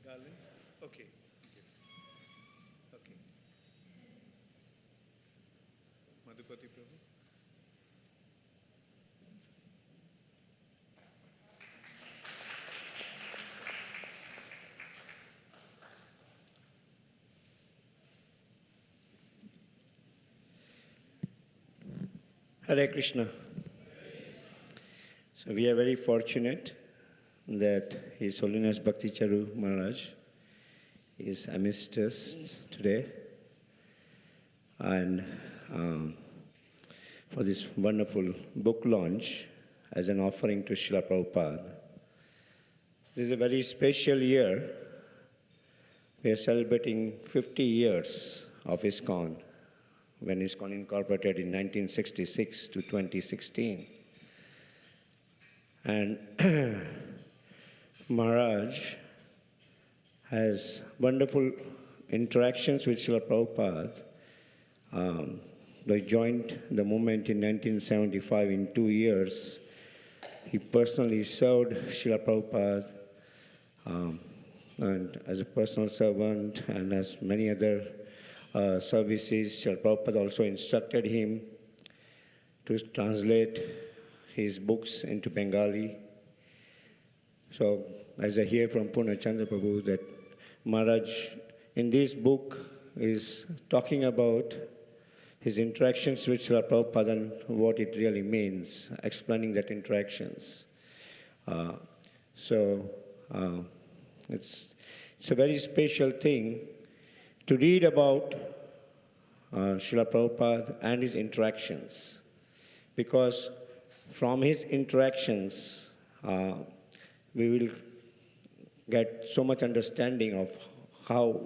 Garland? Okay. Okay. Madhupati Prabhu? Hare Krishna. So we are very fortunate that His Holiness Bhakti Charu Maharaj is amidst us today, and for this wonderful book launch as an offering to Srila Prabhupada. This is a very special year. We are celebrating 50 years of Iskcon, when Iskcon incorporated in 1966 to 2016. And Maharaj has wonderful interactions with Srila Prabhupada. They joined the movement in 1975 in 2 years. He personally served Srila Prabhupada and as a personal servant and as many other services. Srila Prabhupada also instructed him to translate his books into Bengali. So as I hear from Purna Chandra Prabhu that Maharaj in this book is talking about his interactions with Srila Prabhupada and what it really means, explaining that interactions. It's a very special thing to read about Srila Prabhupada and his interactions, because from his interactions we will get so much understanding of how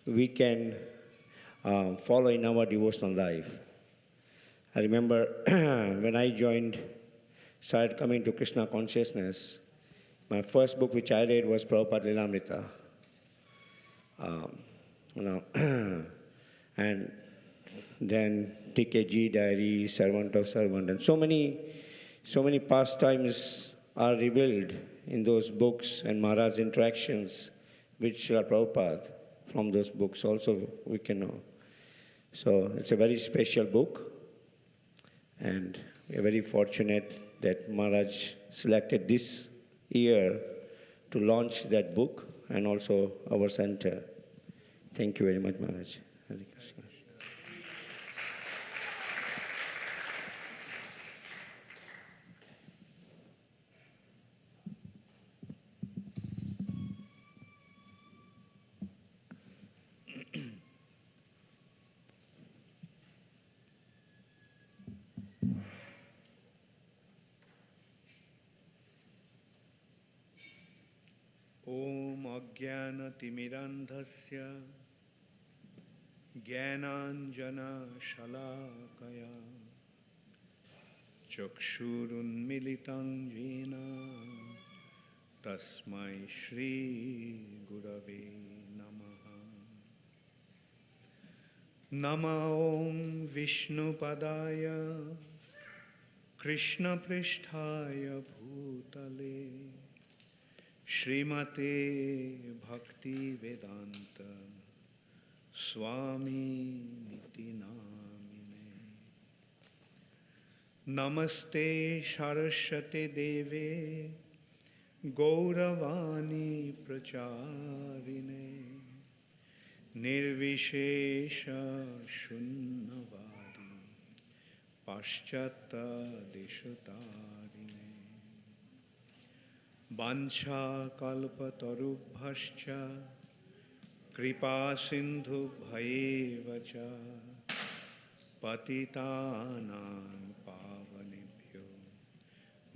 we can follow in our devotional life. I remember when I started coming to Krishna consciousness, my first book which I read was Prabhupada Lilamrita. And then TKG Diary, Servant of Servant, and so many pastimes are revealed in those books, and Maharaj's interactions with Srila Prabhupada from those books also we can know. So it's a very special book, and we are very fortunate that Maharaj selected this year to launch that book and also our center. Thank you very much, Maharaj. Hare Krishna. Om Ajnanatimirandhasya Jnananjana Shalakaya Chakshurunmilitam Jena Tasmai Shri Gurave Namaha. Nama Om Vishnu Padaya Krishna Pristhaya Bhutale Srimate Bhakti Vedanta Swami Niti Namine. Namaste Saraswate Deve Gauravani Pracharine Nirvishesha Shunnavadi Paschata Deshutarine Vancha kalpatarubhascha kripa sindhu bhayevacha patitanang pavanebhyo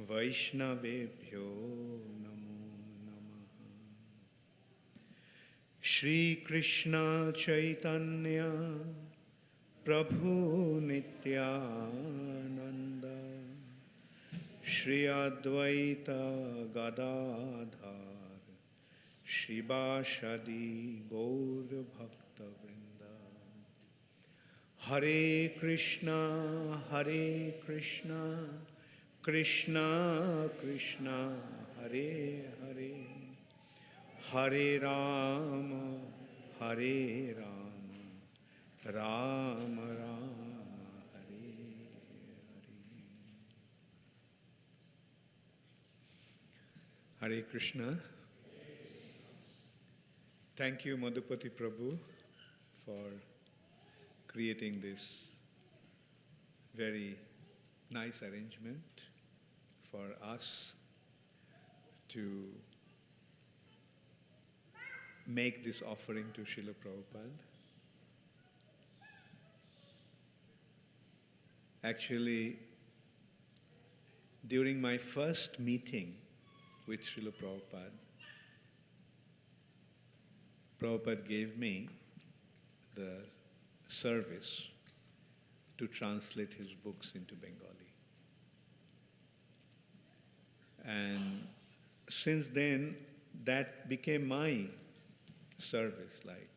vaishnavebhyo namo namaha. Shri Krishna Chaitanya Prabhu Nityananda Shri Advaita Gadadhar Shivashadi Gaur Bhakta Vrinda. Hare Krishna, Krishna Krishna, Hare Hare, Hare Rama, Hare Rama, Rama Rama, Hare Hare. Hare Krishna. Thank you, Madhupati Prabhu, for creating this very nice arrangement for us to make this offering to Srila Prabhupada. Actually, during my first meeting with Srila Prabhupada, Prabhupada gave me the service to translate his books into Bengali. And since then, that became my service, like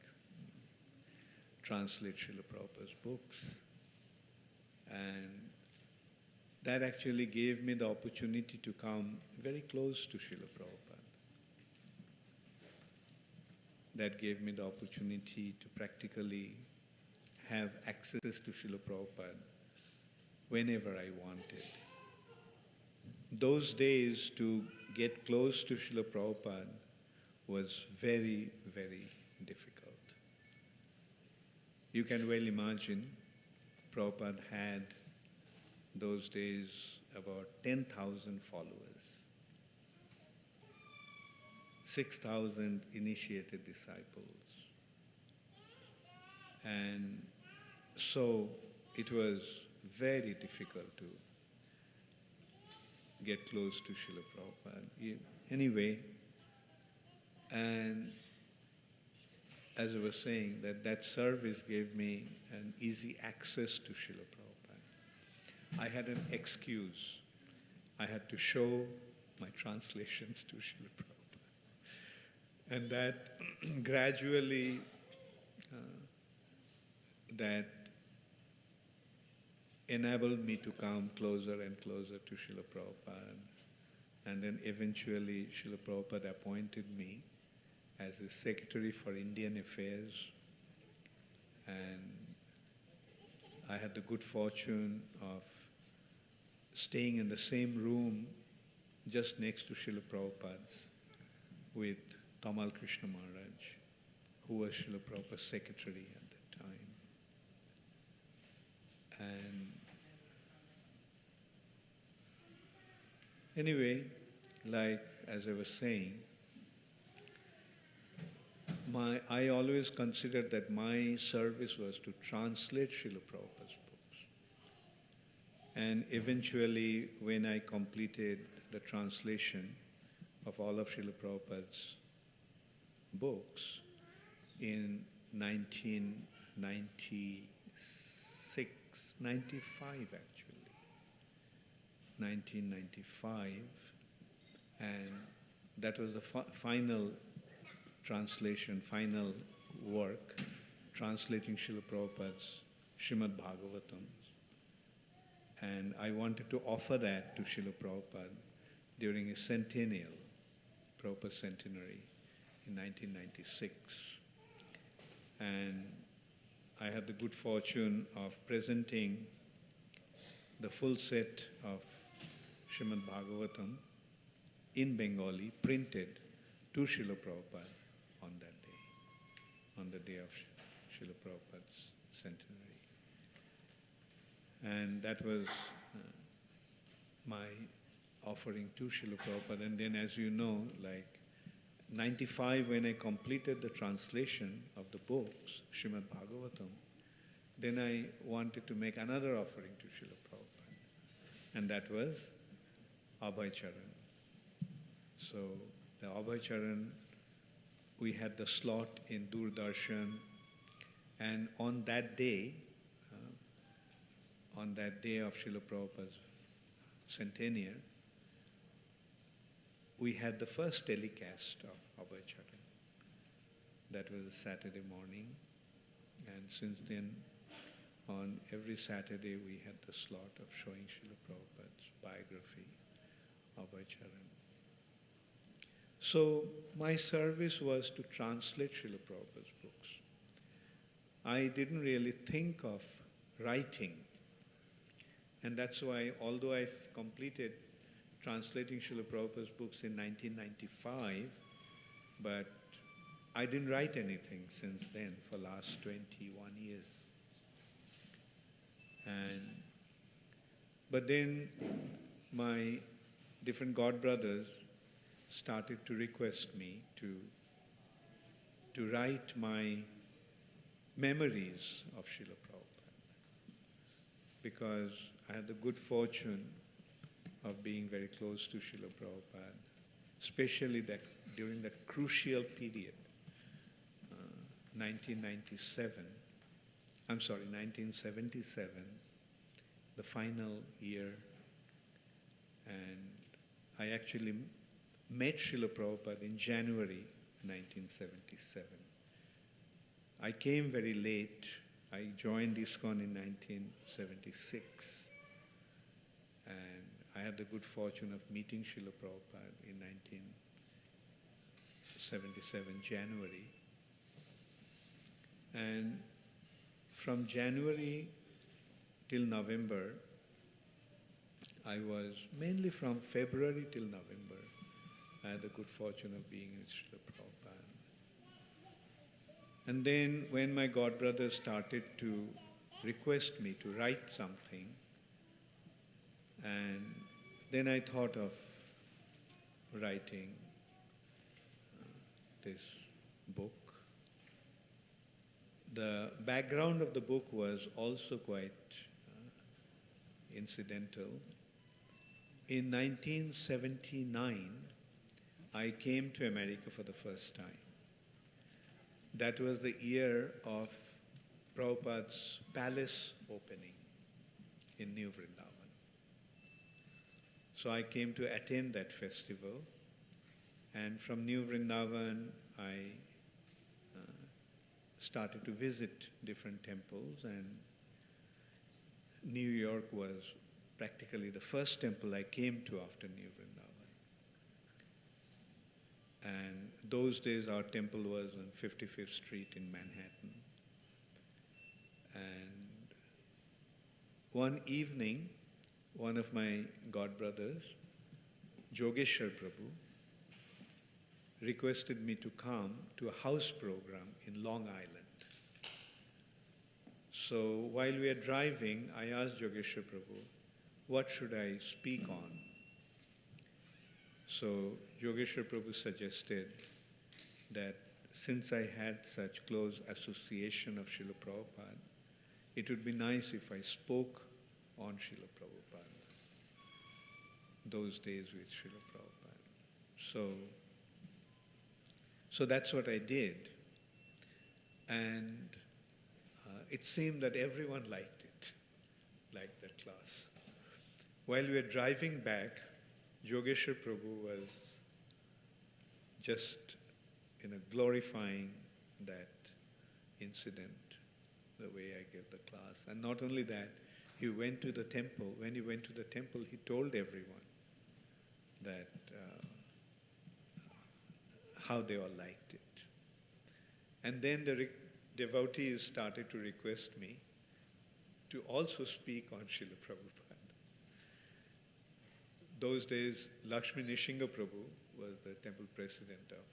translate Srila Prabhupada's books. And that actually gave me the opportunity to come very close to Srila Prabhupada. That gave me the opportunity to practically have access to Srila Prabhupada whenever I wanted. Those days to get close to Srila Prabhupada was very, very difficult. You can well imagine, Prabhupada had those days about 10,000 followers, 6,000 initiated disciples. And so it was very difficult to get close to Srila Prabhupada. Anyway, and as I was saying, that service gave me an easy access to Srila Prabhupada. I had an excuse. I had to show my translations to Srila Prabhupada. And that gradually, that enabled me to come closer and closer to Srila Prabhupada. And then eventually Srila Prabhupada appointed me as his Secretary for Indian Affairs. And I had the good fortune of staying in the same room just next to Srila Prabhupada's with Tamal Krishna Maharaj, who was Srila Prabhupada's secretary at that time. And anyway, like as I was saying, I always considered that my service was to translate Srila Prabhupada's books. And eventually, when I completed the translation of all of Srila Prabhupada's books in 1996, 95 actually, 1995, and that was the final translation, final work, translating Srila Prabhupada's Srimad Bhagavatam. And I wanted to offer that to Srila Prabhupada during his centennial, Prabhupada centenary in 1996. And I had the good fortune of presenting the full set of Srimad Bhagavatam in Bengali, printed to Srila Prabhupada on that day, on the day of Srila Prabhupada's centenary. And that was my offering to Srila Prabhupada. And then, as you know, like 95, when I completed the translation of the books, Srimad Bhagavatam, then I wanted to make another offering to Srila Prabhupada. And that was Abhay Charan. So the Abhay Charan, we had the slot in Doordarshan, and on that day of Srila Prabhupada's centennial, we had the first telecast of Abhay Charan. That was a Saturday morning, and since then, on every Saturday, we had the slot of showing Srila Prabhupada's biography, Abhay Charan. So my service was to translate Srila Prabhupada's books. I didn't really think of writing. And that's why, although I've completed translating Srila Prabhupada's books in 1995, but I didn't write anything since then for last 21 years. But then my different god brothers started to request me to write my memories of Srila Prabhupada, because I had the good fortune of being very close to Srila Prabhupada, especially that during that crucial period, 1977, the final year, and I actually met Srila Prabhupada in January 1977. I came very late. I joined Iskcon in 1976, and I had the good fortune of meeting Srila Prabhupada in 1977, January. And from January till November, I was mainly from February till November, I had the good fortune of being with Srila Prabhupada. And then when my godbrother started to request me to write something, and then I thought of writing this book. The background of the book was also quite incidental. In 1979, I came to America for the first time. That was the year of Prabhupada's palace opening in New Vrindavan. So I came to attend that festival, and from New Vrindavan I started to visit different temples, and New York was practically the first temple I came to after New Vrindavan. And those days our temple was on 55th Street in Manhattan. And one evening, one of my godbrothers, Jogeshwar Prabhu, requested me to come to a house program in Long Island. So while we are driving, I asked Jogeshwar Prabhu, what should I speak on? So Jogeshwar Prabhu suggested that since I had such close association of Srila Prabhupada, it would be nice if I spoke on Srila Prabhupada, those days with Srila Prabhupada. So that's what I did. And it seemed that everyone liked it, liked that class. While we were driving back, Jogeshwar Prabhu was just glorifying that incident, the way I gave the class. And not only that, he went to the temple. When he went to the temple, he told everyone that how they all liked it. And then the devotees started to request me to also speak on Srila Prabhupada. Those days, Lakshmi Nishinga Prabhu was the temple president of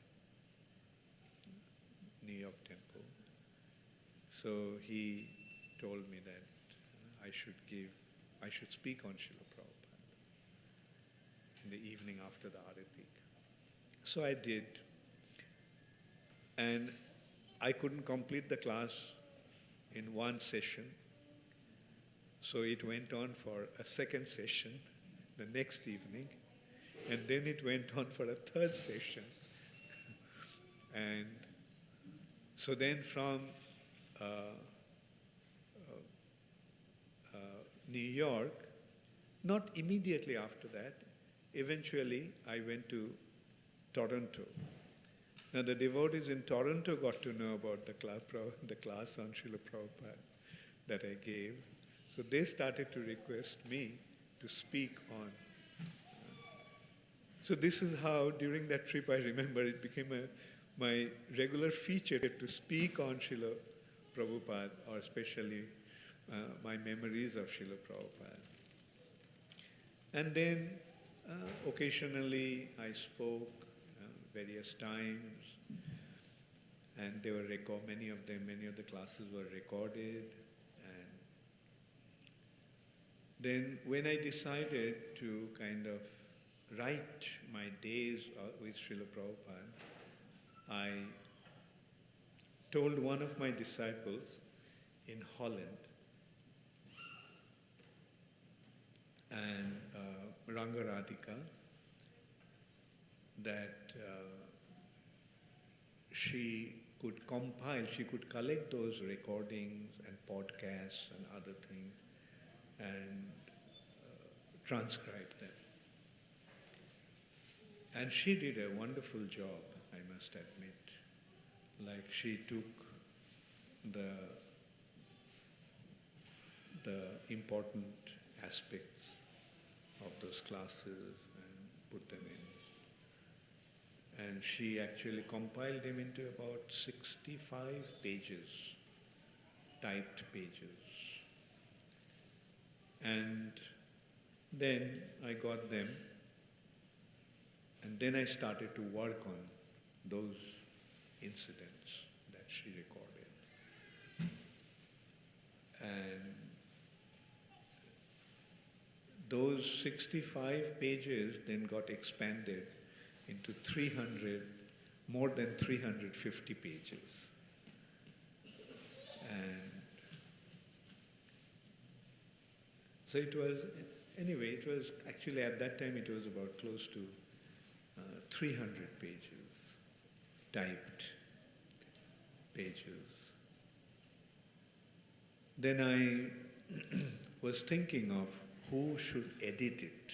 New York Temple. So he told me that I should speak on Srila Prabhupada in the evening after the Arati. So I did. And I couldn't complete the class in one session. So it went on for a second session the next evening, and then it went on for a third session. And so then from New York, not immediately after that, eventually I went to Toronto. Now the devotees in Toronto got to know about the class on Srila Prabhupada that I gave. So they started to request me to speak on So this is how, during that trip, I remember it became my regular feature to speak on Srila Prabhupada, or especially my memories of Srila Prabhupada. And then occasionally I spoke various times, and they were many of the classes were recorded. And then when I decided to kind of write my days with Srila Prabhupada, I told one of my disciples in Holland, and Rangaradhika, that she could collect those recordings and podcasts and other things and transcribe them. And she did a wonderful job, I must admit. Like, she took the important aspects of those classes and put them in. And she actually compiled them into about 65 pages, typed pages. And then I got them, and then I started to work on those incidents that she recorded. And those 65 pages then got expanded into more than 350 pages. And so it was actually at that time it was about close to 300 pages, typed pages. Then I was thinking of who should edit it.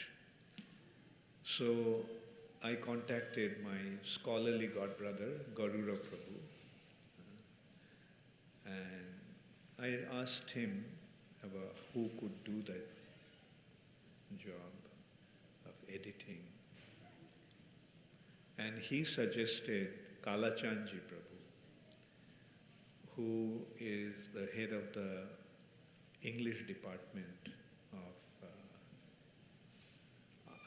So I contacted my scholarly godbrother, Garura Prabhu, and I asked him about who could do that job of editing. And he suggested Kalachandji Prabhu, who is the head of the English department of,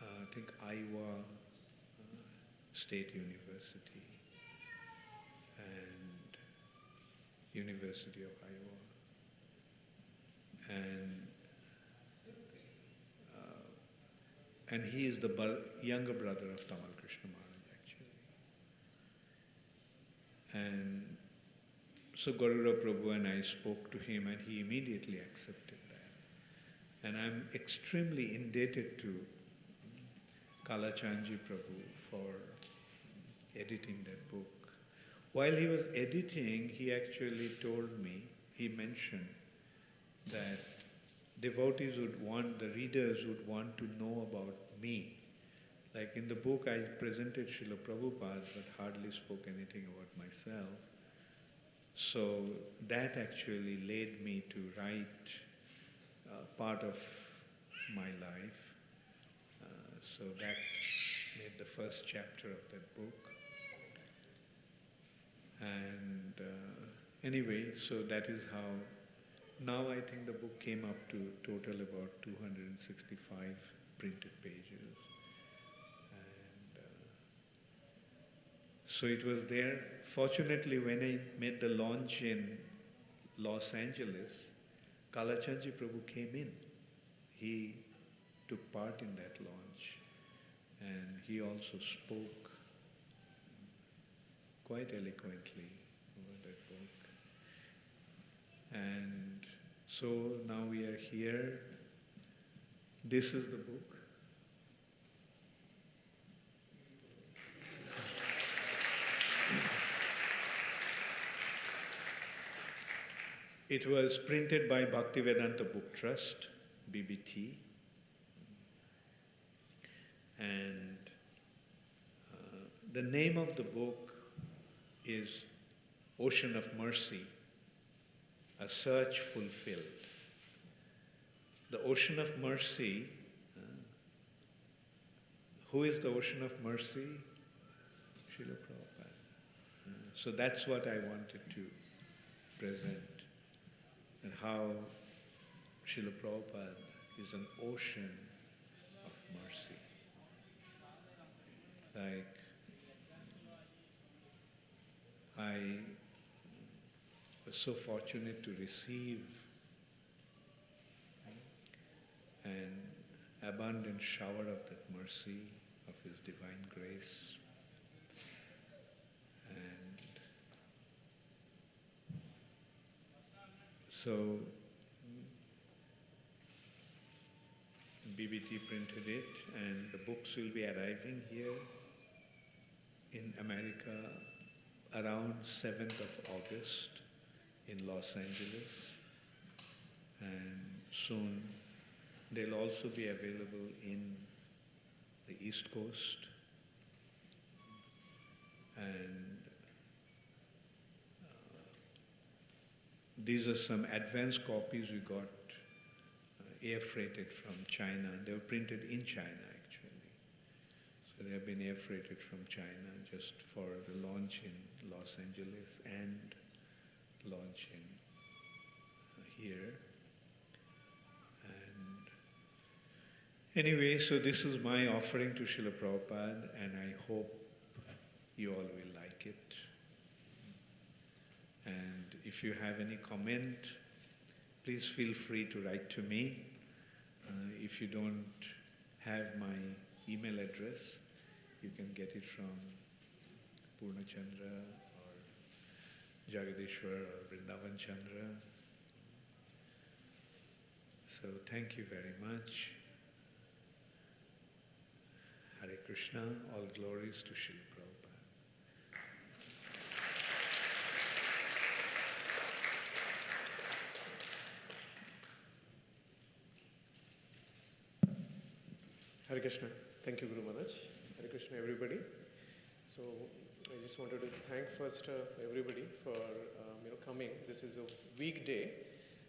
I think, Iowa State University and University of Iowa. And he is the younger brother of Tamal Krishna Maharaj, actually. And so Garura Prabhu and I spoke to him, and he immediately accepted that. And I'm extremely indebted to Kalachandji Prabhu for editing that book. While he was editing, he actually told me, he mentioned that the readers would want to know about me. Like in the book, I presented Srila Prabhupada, but hardly spoke anything about myself. So that actually led me to write part of my life. So that made the first chapter of that book. And anyway, so that is how, now I think the book came up to total about 265 printed pages. And so it was there. Fortunately, when I made the launch in Los Angeles, Kalachandji Prabhu came in. He took part in that launch, and he also spoke quite eloquently about that book. And so now we are here. This is the book. It was printed by Bhaktivedanta Book Trust, BBT. And the name of the book is Ocean of Mercy, A Search Fulfilled. The Ocean of Mercy, who is the ocean of mercy? Srila Prabhupada. So that's what I wanted to present, and how Srila Prabhupada is an ocean of mercy. Like, I was so fortunate to receive an abundant shower of that mercy, of His divine grace. And so BBT printed it, and the books will be arriving here in America around 7th of August in Los Angeles, and soon they'll also be available in the East Coast, and these are some advanced copies we got air freighted from China, and they were printed in China actually. So they have been air freighted from China just for the launch in Los Angeles and launch in here. And anyway, so this is my offering to Srila Prabhupada, and I hope you all will like it. And if you have any comment, please feel free to write to me. If you don't have my email address, you can get it from Purnachandra or Jagadishwar or Vrindavan Chandra. So thank you very much. Hare Krishna, all glories to Srila Prabhupada. Hare Krishna. Thank you, Guru Maharaj. Hare Krishna, everybody. So I just wanted to thank first everybody for coming. This is a weekday,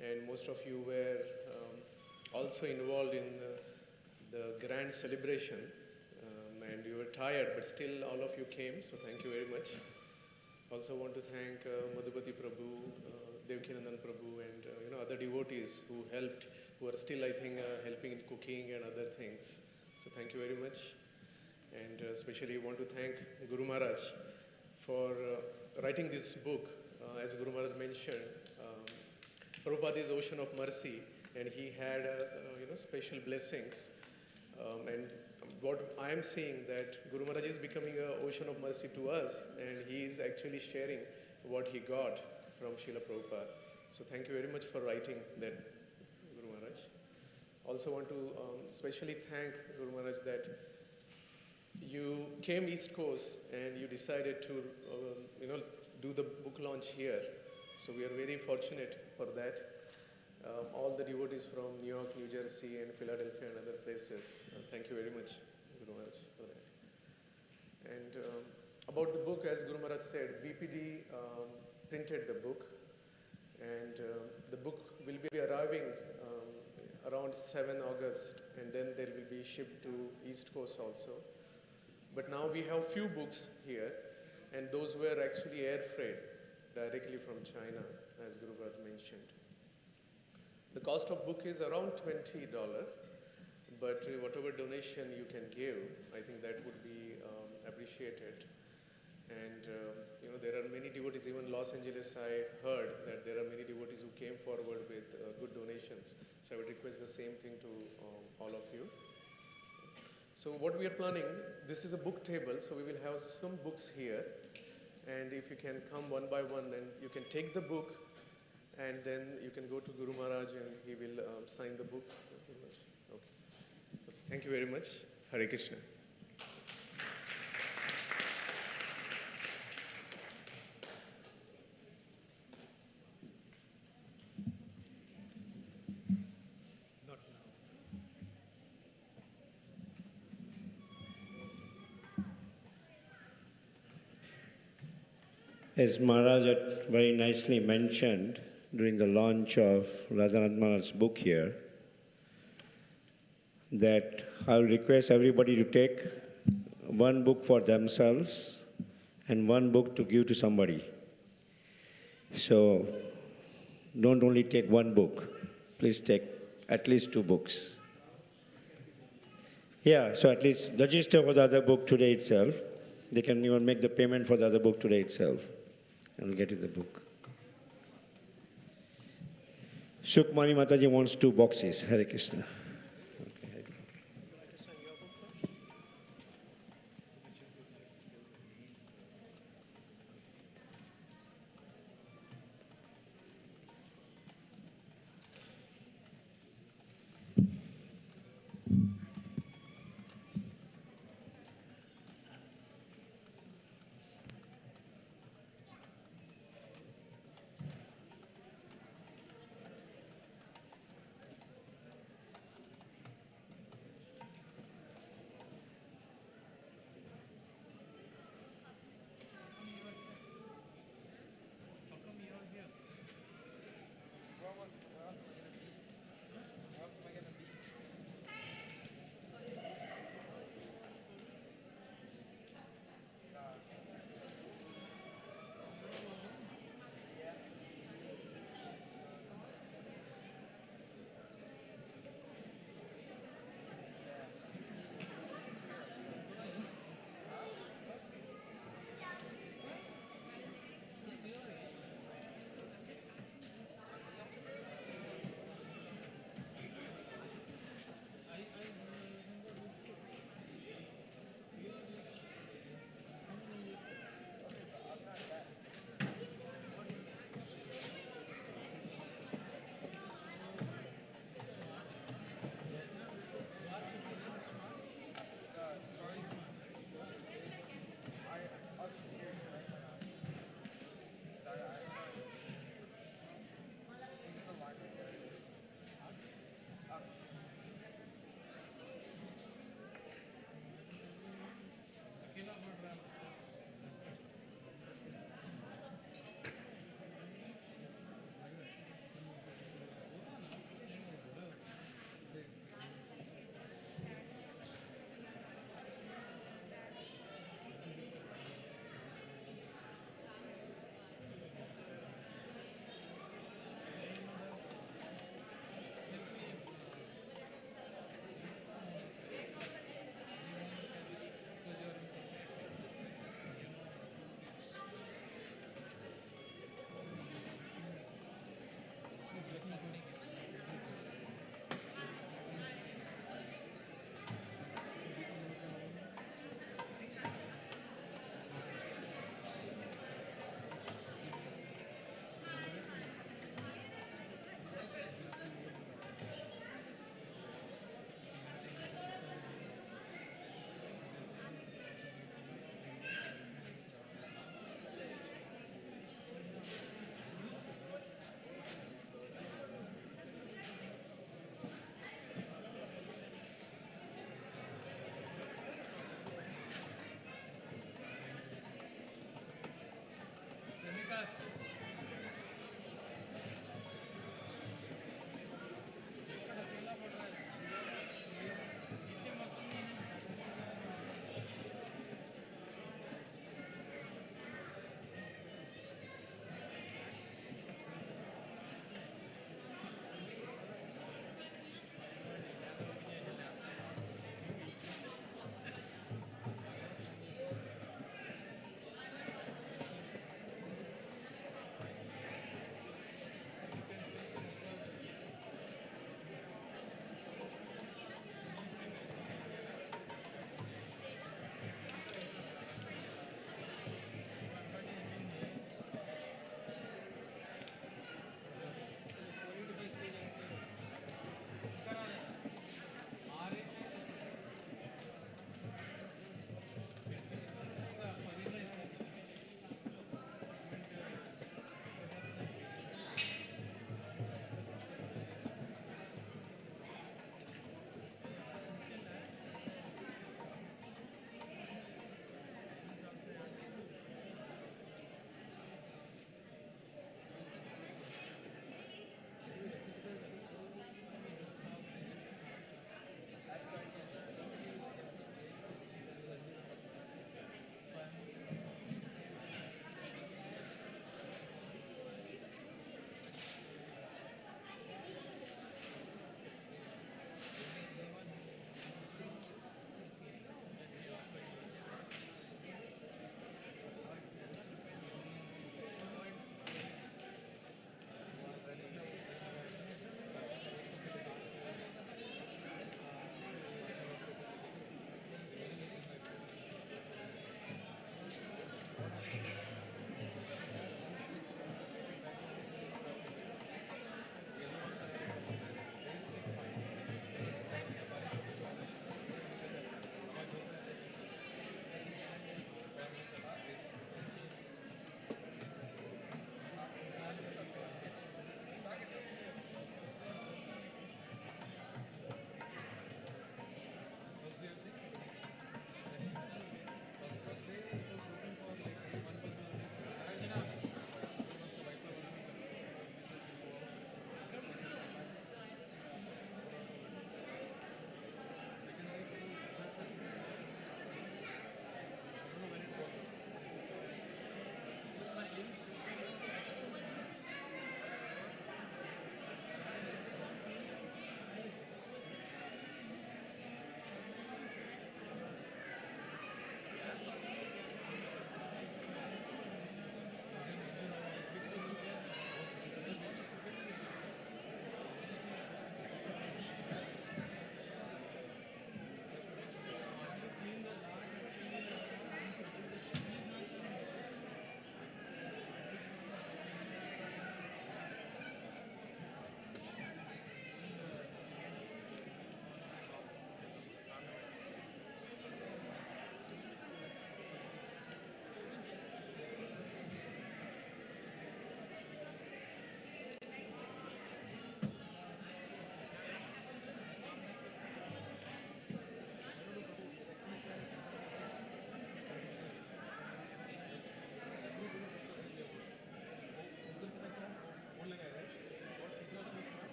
and most of you were also involved in the grand celebration, and you were tired, but still all of you came. So thank you very much. Also want to thank Madhupati Prabhu, Devkinandan Prabhu, and other devotees who helped, who are still, I think, helping in cooking and other things. So thank you very much. And especially want to thank Guru Maharaj for writing this book. As Guru Maharaj mentioned, Prabhupada is Ocean of Mercy, and he had special blessings. And what I am seeing, that Guru Maharaj is becoming an ocean of mercy to us, and he is actually sharing what he got from Srila Prabhupada. So thank you very much for writing that, Guru Maharaj. Also want to especially thank Guru Maharaj that you came East Coast and you decided to do the book launch here. So we are very fortunate for that. All the devotees from New York, New Jersey, and Philadelphia and other places. Thank you very much, Guru Maharaj, for that. And about the book, as Guru Maharaj said, BPD printed the book, and the book will be arriving around 7 August, and then they will be shipped to East Coast also. But now we have few books here, and those were actually air freight directly from China, as Guru Maharaj mentioned. The cost of book is around $20, but whatever donation you can give, I think that would be appreciated. And there are many devotees, even Los Angeles, I heard that there are many devotees who came forward with good donations. So I would request the same thing to all of you. So what we are planning, this is a book table, so we will have some books here. And if you can come one by one, and you can take the book, and then you can go to Guru Maharaj and he will sign the book. Okay. Thank you very much. Hare Krishna. As Maharaj had very nicely mentioned during the launch of Radhanath Maharaj's book here, that I will request everybody to take one book for themselves and one book to give to somebody. So don't only take one book. Please take at least 2 books. Yeah, so at least register for the other book today itself. They can even make the payment for the other book today itself. And we'll get you the book. Sukhmani Mataji wants 2 boxes. Hare Krishna.